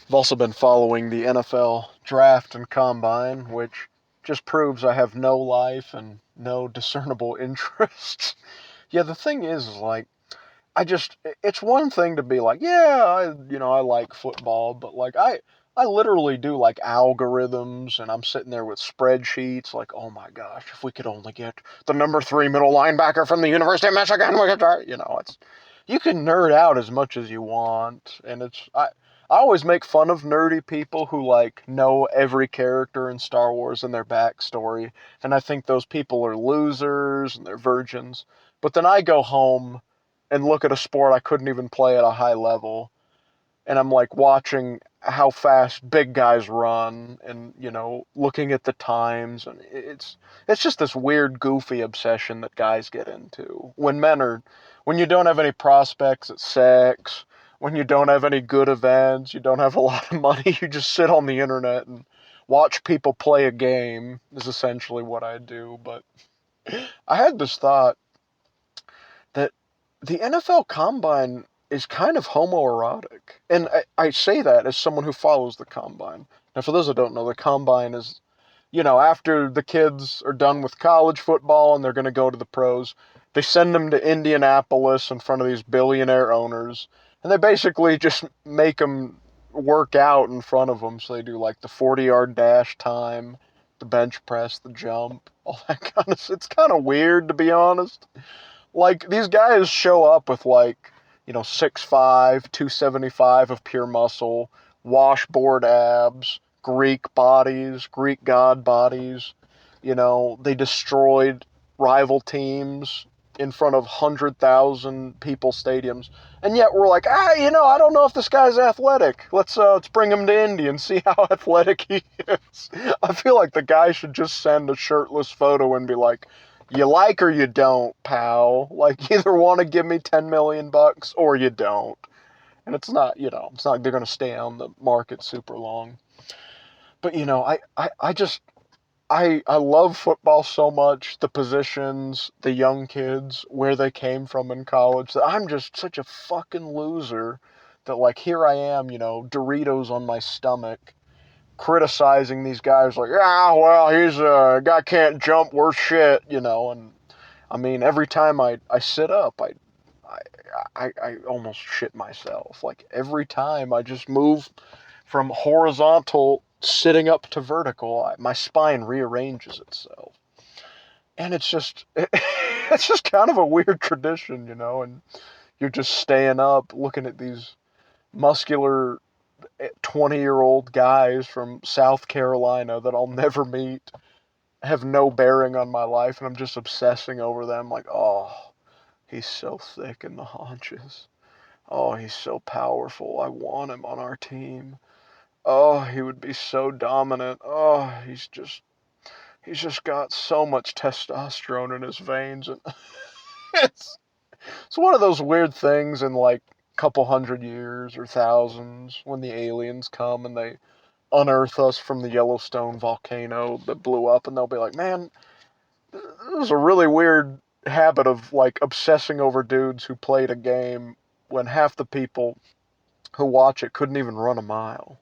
I've also been following the NFL draft and combine, which just proves I have no life and no discernible interests. Yeah, the thing is like, it's one thing to be like, yeah, I like football, but like, I literally do like algorithms, and I'm sitting there with spreadsheets, like, oh my gosh, if we could only get the number 3 middle linebacker from the University of Michigan, we could try, you can nerd out as much as you want, and I always make fun of nerdy people who like know every character in Star Wars and their backstory, and I think those people are losers and they're virgins. But then I go home and look at a sport I couldn't even play at a high level, and I'm like watching how fast big guys run, and looking at the times, and it's just this weird goofy obsession that guys get into when you don't have any prospects at sex, when you don't have any good events, you don't have a lot of money, you just sit on the internet and watch people play a game is essentially what I do. But I had this thought that the NFL Combine is kind of homoerotic. And I say that as someone who follows the Combine. Now, for those that don't know, the Combine is, after the kids are done with college football and they're going to go to the pros, they send them to Indianapolis in front of these billionaire owners, and they basically just make them work out in front of them. So they do like the 40-yard dash time, the bench press, the jump, all that kind of. It's kind of weird, to be honest. Like, these guys show up with, like, 6'5", 275 of pure muscle, washboard abs, Greek bodies, Greek god bodies. They destroyed rival teams in front of 100,000 people stadiums. And yet we're like, I don't know if this guy's athletic. Let's bring him to Indy and see how athletic he is. I feel like the guy should just send a shirtless photo and be like, you like or you don't, pal. Like, either want to give me 10 million bucks or you don't. And it's not like they're going to stay on the market super long. But, I love football so much, the positions, the young kids, where they came from in college, that I'm just such a fucking loser that, like, here I am, Doritos on my stomach, criticizing these guys like, yeah, well, he's a guy can't jump, worth shit, and I mean, every time I sit up, I almost shit myself. Like, every time I just move from horizontal sitting up to vertical, my spine rearranges itself. And it's just kind of a weird tradition, and you're just staying up looking at these muscular 20-year-old guys from South Carolina that I'll never meet, have no bearing on my life, and I'm just obsessing over them like, oh, he's so thick in the haunches. Oh, he's so powerful. I want him on our team. Oh, he would be so dominant. Oh, he's just got so much testosterone in his veins, and it's it's one of those weird things in like a couple hundred years or thousands when the aliens come and they unearth us from the Yellowstone volcano that blew up, and they'll be like, man, this is a really weird habit of like obsessing over dudes who played a game when half the people who watch it couldn't even run a mile.